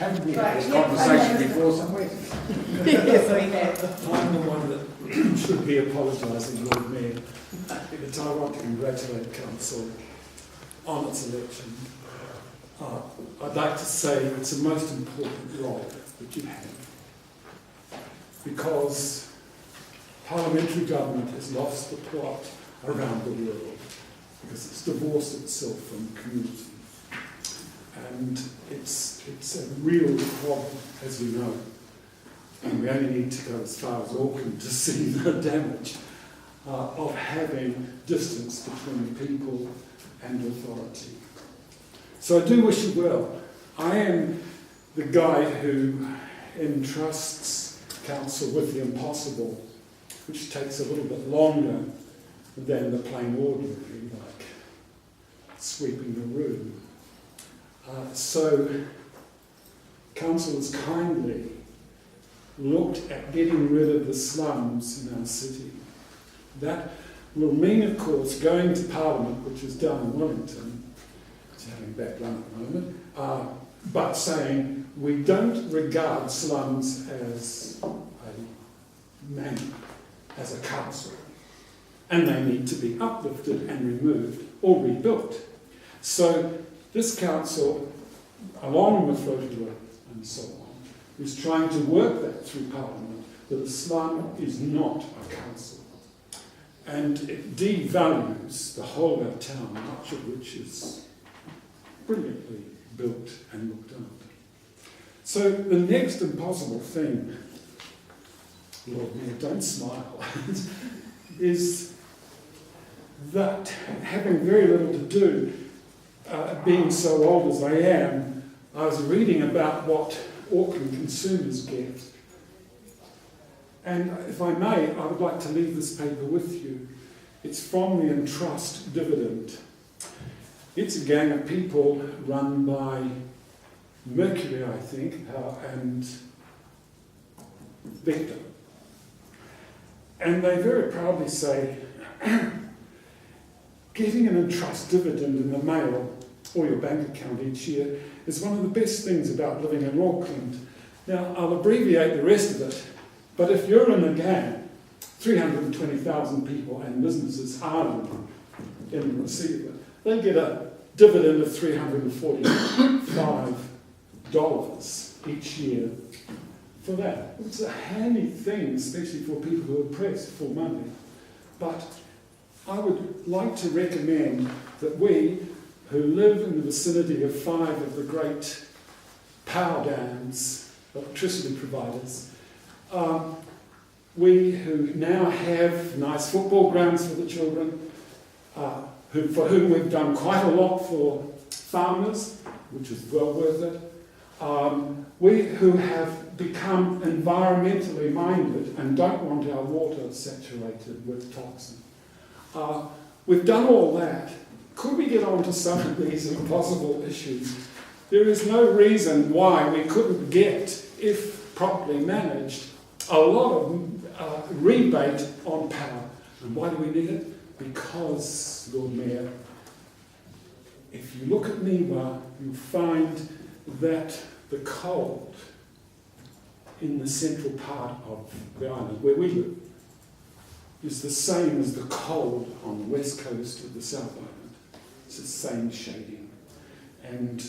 Haven't we had this conversation before somewhere? Yes, we have. I'm the one that should be apologising, Lord Mayor, because I want to congratulate Council on its election. I'd like to say it's the most important role that you have, because parliamentary government has lost the plot around the world, because it's divorced itself from community. And it's a real problem, as we know. And we only need to go as far as Auckland to see the damage of having distance between people and authority. So I do wish you well. I am the guy who entrusts council with the impossible, which takes a little bit longer than the plain ordinary, like sweeping the room. So council has kindly looked at getting rid of the slums in our city. That will mean, of course, going to Parliament, which is down in Wellington, it's having a bad run at the moment, but saying we don't regard slums as a manor, as a council, and they need to be uplifted and removed or rebuilt. So this council, along with Rotorua and so on, is trying to work that through Parliament, that a slum is not a council. And it devalues the whole of our town, much of which is brilliantly built and looked after. So the next impossible thing, Lord Mayor, don't smile, is that having very little to do, being so old as I am, I was reading about what Auckland consumers get. And if I may, I would like to leave this paper with you. It's from the Entrust Dividend. It's a gang of people run by Mercury, I think, and Victor. And they very proudly say, getting an Entrust dividend in the mail or your bank account each year is one of the best things about living in Auckland. Now, I'll abbreviate the rest of it, but if you're in a gang, 320,000 people and businesses are in the receipt of it, they get a dividend of $345 each year for that. It's a handy thing, especially for people who are pressed for money. But I would like to recommend that we, who live in the vicinity of 5 of the great power dams, electricity providers, we who now have nice football grounds for the children, for whom we've done quite a lot for farmers, which is well worth it, we who have become environmentally minded and don't want our water saturated with toxin. We've done all that. Could we get on to some of these impossible issues? There is no reason why we couldn't get, if properly managed, a lot of rebate on power. And why do we need it? Because, Lord Mayor, if you look at Niwa, you'll find that the cold in the central part of the island, where we live, is the same as the cold on the west coast of the South Island. It's the same shading. And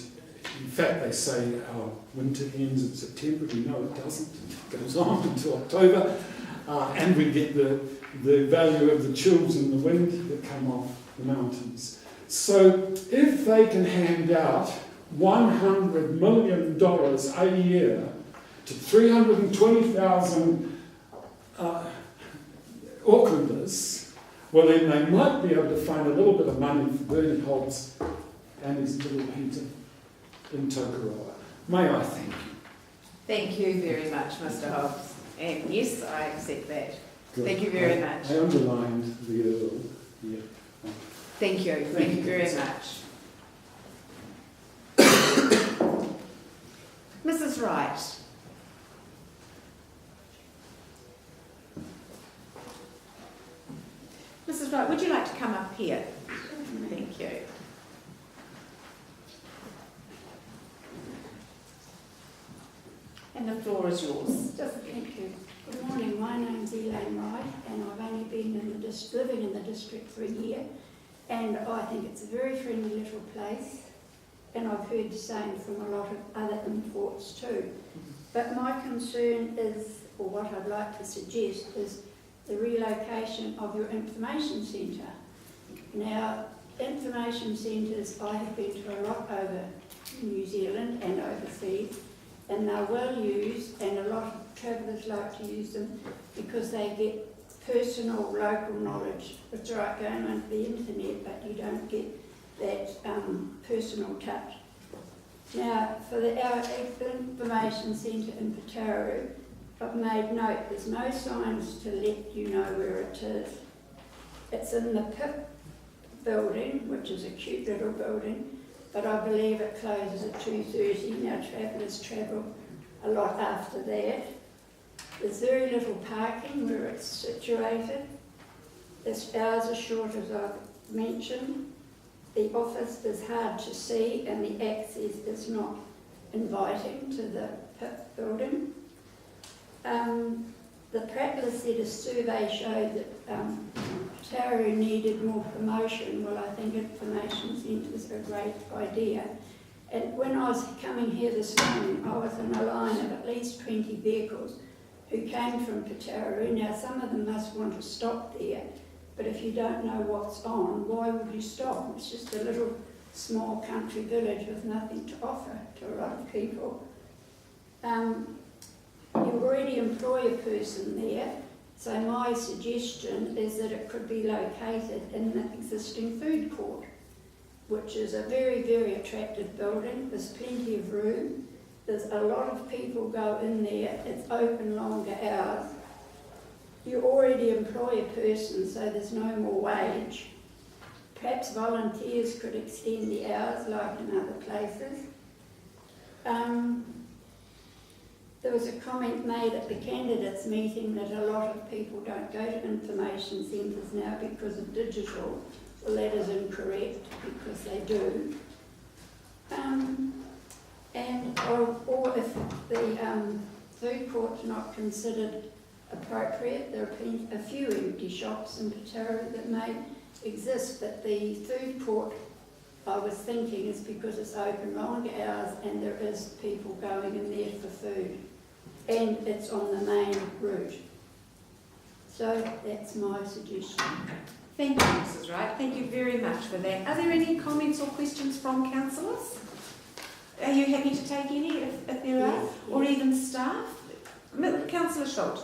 in fact, they say our winter ends in September. We know it doesn't. It goes on until October. And we get the value of the chills and the wind that come off the mountains. So if they can hand out $100 million a year to 320,000 Aucklanders, well then they might be able to find a little bit of money for Bernie Hobbs and his little Peter in Tokoroa. May I thank you? Thank you very much, Mr. Hobbs. And yes, I accept that. Good. Thank you very much. I underlined the Earl here. Thank you. Thank you very much. Mrs. Wright. Mrs. Wright, would you like to come up here? Thank you. And the floor is yours. Thank you. Good morning, my name's Elaine Wright and I've only been living in the district for a year, and I think it's a very friendly little place, and I've heard the same from a lot of other imports too. But my concern is, or what I'd like to suggest, is the relocation of your information centre. Now, information centres I have been to a lot over New Zealand and overseas, and they're well used, and a lot of travellers like to use them because they get personal local knowledge. It's right going onto the internet, but you don't get that personal touch. Now, for our information centre in Pataru, I've made note there's no signs to let you know where it is. It's in the PIP building, which is a cute little building, but I believe it closes at 2:30. Now, travellers travel a lot after that. There's very little parking where it's situated. Its hours are short, as I've mentioned. The office is hard to see and the access is not inviting to the PIP building. The Prattler said a survey showed that Pataru needed more promotion. Well, I think information centres are a great idea. And when I was coming here this morning, I was in a line of at least 20 vehicles who came from Pataru. Now, some of them must want to stop there, but if you don't know what's on, why would you stop? It's just a little small country village with nothing to offer to a lot of people. You already employ a person there, so my suggestion is that it could be located in the existing food court, which is a very, very attractive building. There's plenty of room. There's a lot of people go in there. It's open longer hours. You already employ a person, so there's no more wage. Perhaps volunteers could extend the hours like in other places. There was a comment made at the candidates meeting that a lot of people don't go to information centres now because of digital. Well, that is incorrect, because they do. Or if the food court's not considered appropriate, there are a few empty shops in Pataru that may exist, but the food court, I was thinking, is because it's open longer hours and there is people going in there for food, and it's on the main route. So that's my suggestion. Thank you, Mrs. Wright. Thank you very much for that. Are there any comments or questions from councillors? Are you happy to take any if there are? Yes, or yes. even staff? Councillor Schultz.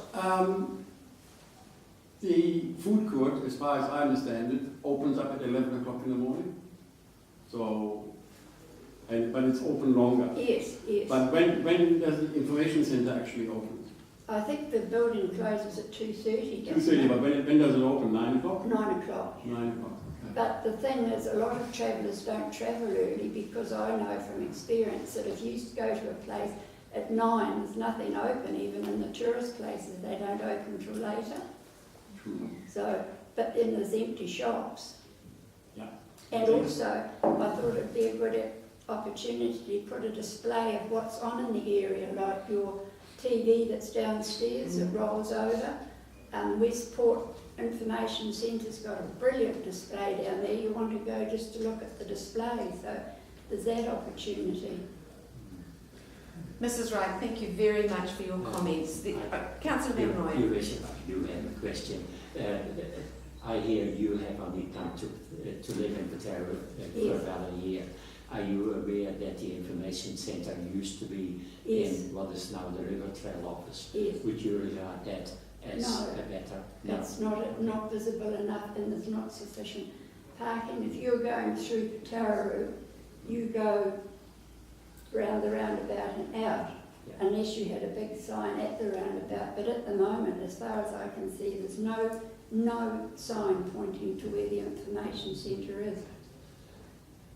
The food court, as far as I understand it, opens up at 11 o'clock in the morning. So, but it's open longer. Yes, yes. But when does the information centre actually open? I think the building closes at 2:30. 2:30, but when does it open? 9 o'clock? 9 o'clock. 9 o'clock. Okay. But the thing is, a lot of travellers don't travel early, because I know from experience that if you go to a place at 9, there's nothing open. Even in the tourist places, they don't open till later. True. So, but then there's empty shops. Yeah. And also, I thought it'd be a good opportunity to put a display of what's on in the area, like your TV that's downstairs that rolls over. Westport Information Centre's got a brilliant display down there. You want to go just to look at the display, so there's that opportunity. Mrs. Wright, thank you very much for your comments. Councillor Van Rooyen. You have a question. I hear you have only come to live in Pataru for about a year. Are you aware that the information centre used to be in what is now the River Trail office? Yes. Would you regard that as a better? No. It's not visible enough, and there's not sufficient parking. If you're going through Pataru, you go round the roundabout and out, unless you had a big sign at the roundabout. But at the moment, as far as I can see, there's no sign pointing to where the information centre is.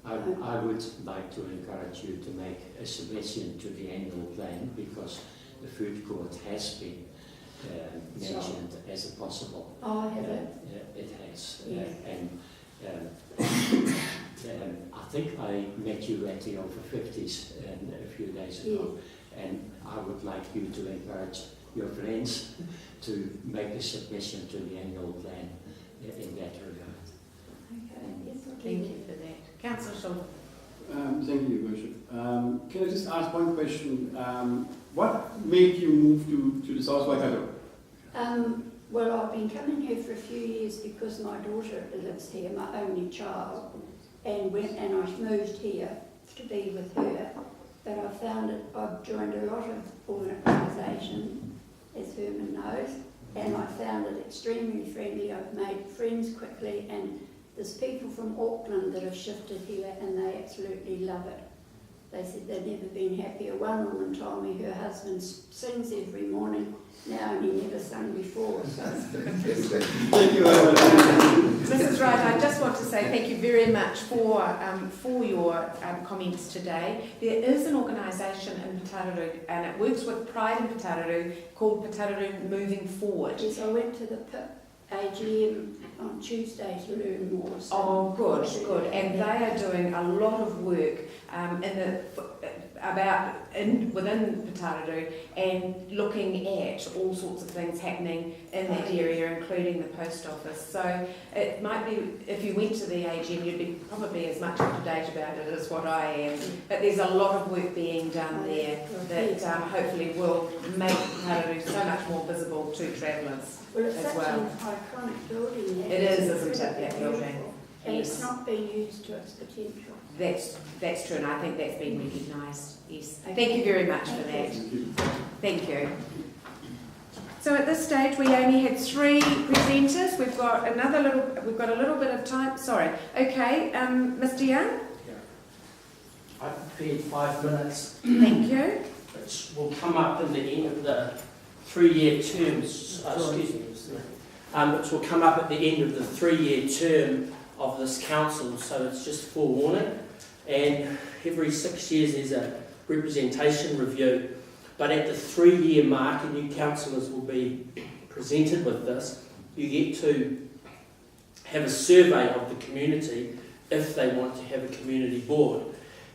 I would like to encourage you to make a submission to the annual plan, because the food court has been mentioned as a possible. Oh, have it? It has. Yes. I think I met you at the over 50s a few days ago, and I would like you to encourage your friends to make a submission to the annual plan in that regard. Okay, yes, I'll do Thank that. you for that. Councillor Shaw. Thank you, Your Worship. Can I just ask one question? What made you move to the South Waikato? Well, I've been coming here for a few years because my daughter lives here, my only child, and I moved here to be with her. But I found it, I've joined a lot of organisations, as Herman knows, and I found it extremely friendly. I've made friends quickly, and there's people from Auckland that have shifted here and they absolutely love it. They said they've never been happier. One woman told me her husband sings every morning now and he never sung before. So. Thank you very much. Mrs. Wright, I just want to say thank you very much for your comments today. There is an organisation in Putaruru and it works with Pride in Putaruru called Putaruru Moving Forward. Yes, I went to the AGM on Tuesday to learn more. So Oh, good, good. And they are doing a lot of work within Putaruru and looking at all sorts of things happening in that area, including the post office. So it might be, if you went to the AGM, you'd be probably as much up to date about it as what I am. But there's a lot of work being done there that hopefully will make Putaruru so much more visible to travellers. Well, it's as such well. an iconic building there. It is, isn't it, that building? And Yes. it's not being used to its potential. That's true, and I think that's been recognised. Yes. Thank you very much for that. Thank you. So at this stage, we only had 3 presenters. We've got a little bit of time. Sorry. Okay, Mr. Young. I prepared 5 minutes, Thank you. which will come up in the end of the 3-year terms. Which will come up at the end of the 3-year term of this council. So it's just forewarning. And every 6 years there's a representation review. But at the 3-year mark, and new councillors will be presented with this, you get to have a survey of the community if they want to have a community board.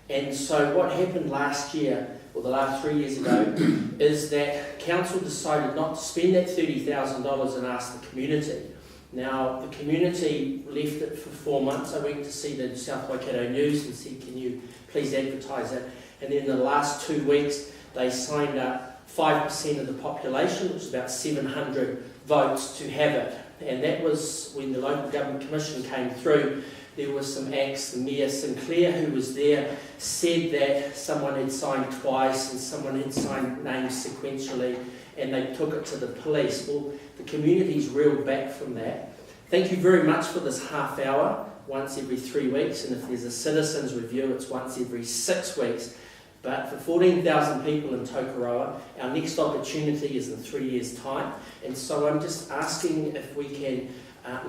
And so what happened last year, or the last 3 years ago, is that council decided not to spend that $30,000 and ask the community. Now, the community left it for 4 months. I went to see the South Waikato News and said, can you please advertise it? And then in the last 2 weeks, they signed up 5% of the population, which is about 700 votes, to have it. And that was when the Local Government Commission came through. There were some acts. The Mayor Sinclair, who was there, said that someone had signed twice and someone had signed names sequentially, and they took it to the police. Well, the community's reeled back from that. Thank you very much for this half hour, once every 3 weeks, and if there's a citizens review, it's once every 6 weeks. But for 14,000 people in Tokoroa, our next opportunity is in 3 years' time, and so I'm just asking if we can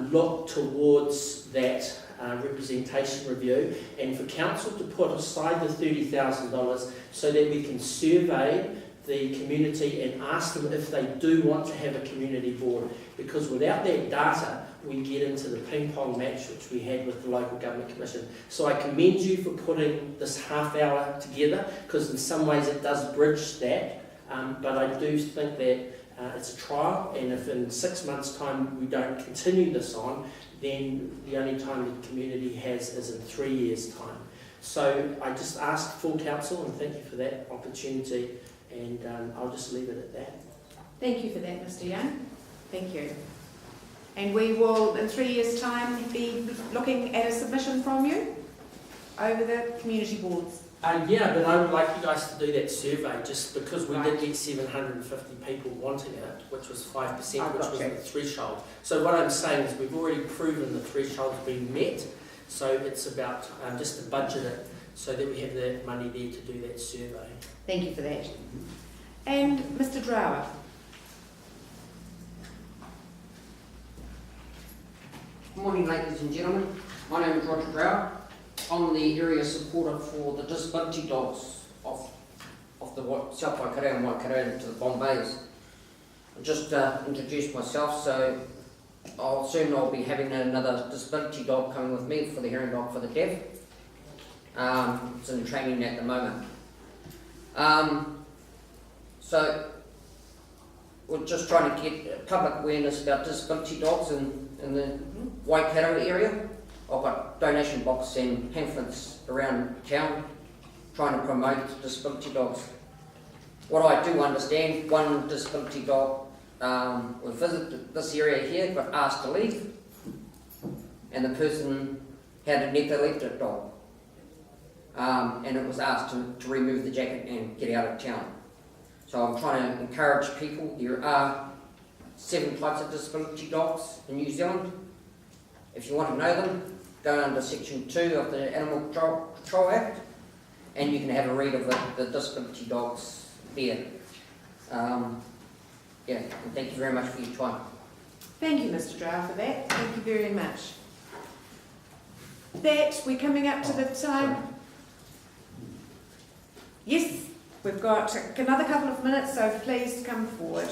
look towards that representation review, and for council to put aside the $30,000 so that we can survey the community and ask them if they do want to have a community board, because without that data we get into the ping pong match which we had with the Local Government Commission. So I commend you for putting this half hour together, because in some ways it does bridge that, but I do think that it's a trial, and if in 6 months' time we don't continue this on, then the only time the community has is in 3 years' time. So I just ask full council, and thank you for that opportunity, and I'll just leave it at that. Thank you for that, Mr. Young. Thank you. And we will, in 3 years' time, be looking at a submission from you over the community boards. Yeah, but I would like you guys to do that survey, just because we did get 750 people wanting it, which was 5%, which was the threshold. So what I'm saying is we've already proven the threshold's been met, so it's about just to budget it so that we have the money there to do that survey. Thank you for that. And Mr. Drower. Good morning, ladies and gentlemen. My name is Roger Brower. I'm the area supporter for the disability dogs of the South Waikato and Waikato to the Bombays. I just introduced myself, so I'll be having another disability dog coming with me for the hearing dog for the deaf. It's in training at the moment. So we're just trying to get public awareness about disability dogs in the Waikato area. I've got donation boxes and pamphlets around town trying to promote disability dogs. What I do understand, one disability dog visited this area here, got asked to leave, and the person had an epileptic dog, and it was asked to remove the jacket and get out of town. So I'm trying to encourage people. There are 7 types of disability dogs in New Zealand. If you want to know them, go under Section 2 of the Animal Control Act, and you can have a read of the disability dogs there. Yeah, and thank you very much for your time. Thank you, Mr. Drow, for that. Thank you very much. We're coming up to the time. Yes, we've got another couple of minutes, so please come forward.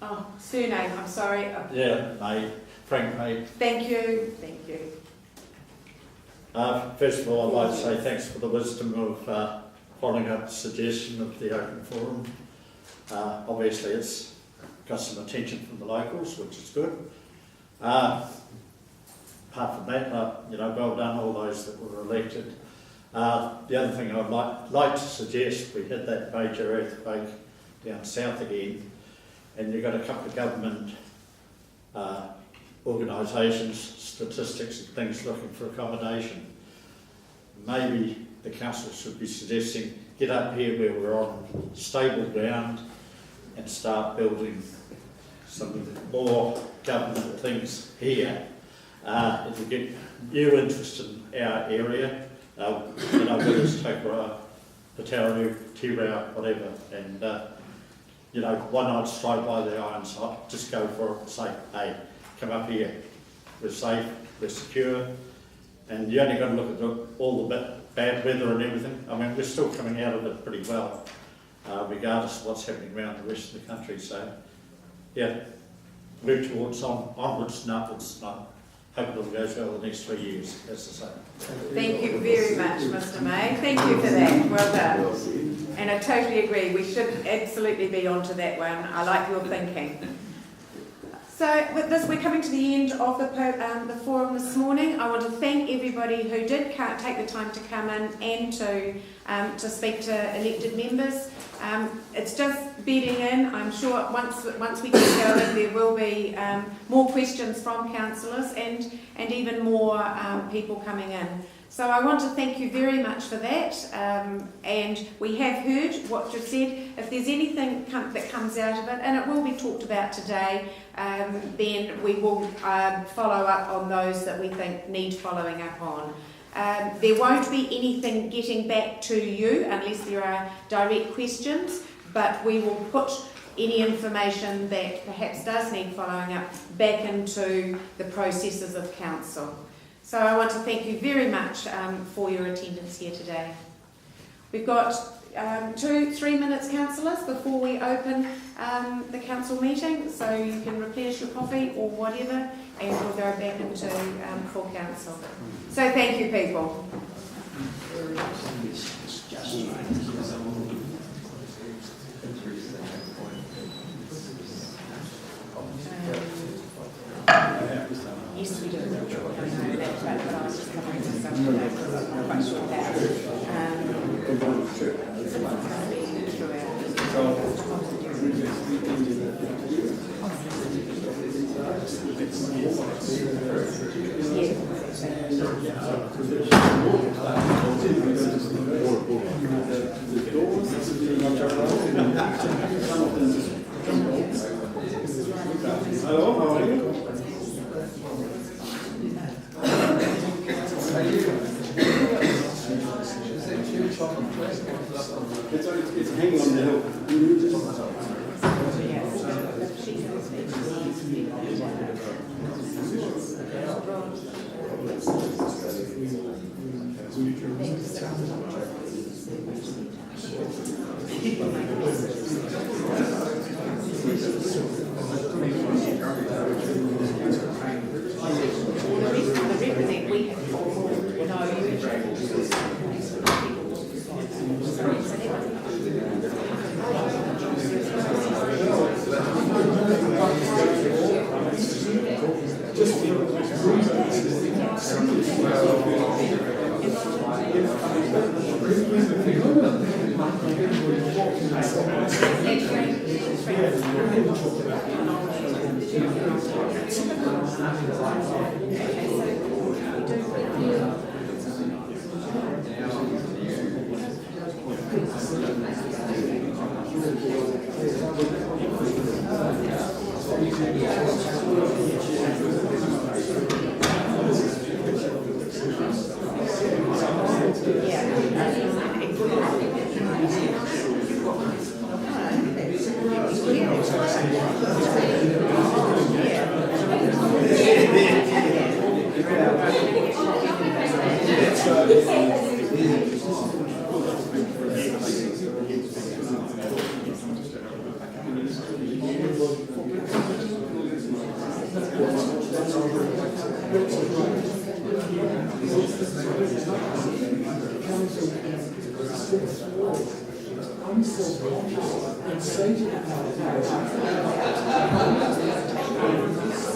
Oh, surname, I'm sorry. Yeah, May, Frank May. Thank you, thank you. First of all, I'd like to say thanks for the wisdom of following up the suggestion of the open forum. Obviously, it's got some attention from the locals, which is good. Apart from that, well done all those that were elected. The other thing I'd like to suggest, we had that major earthquake down south again, and you've got a couple of government organisations, statistics and things looking for accommodation. Maybe the council should be suggesting get up here where we're on stable ground and start building some more government things here. If we get new interest in our area, whether it's Tokoroa, Pataru, Tirau, whatever, and why not straight by the iron site, just go for it and say, hey, come up here, we're safe, we're secure, and you only got to look at all the bad weather and everything. I mean, we're still coming out of it pretty well, regardless of what's happening around the rest of the country. So, yeah, move towards onwards and upwards. I hope it all goes well the next 3 years, as I say. Thank you very much, Mr. May. Thank you for that. Well done. And I totally agree. We should absolutely be onto that one. I like your thinking. So with this, we're coming to the end of the forum this morning. I want to thank everybody who did take the time to come in and to speak to elected members. It's just bedding in. I'm sure once we get going, there will be more questions from councillors and even more people coming in. So I want to thank you very much for that, and we have heard what you've said. If there's anything that comes out of it, and it will be talked about today, then we will follow up on those that we think need following up on. There won't be anything getting back to you unless there are direct questions, but we will put any information that perhaps does need following up back into the processes of council. So I want to thank you very much for your attendance here today. We've got 2-3 minutes, councillors, before we open the council meeting, so you can replenish your coffee or whatever, and we'll go back into full council. So thank you, people. Yes, we do. I know that, but I was just covering some stuff today because I'm quite sure that it's going to be Hello, how are you? It's hanging on the hill.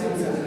I'm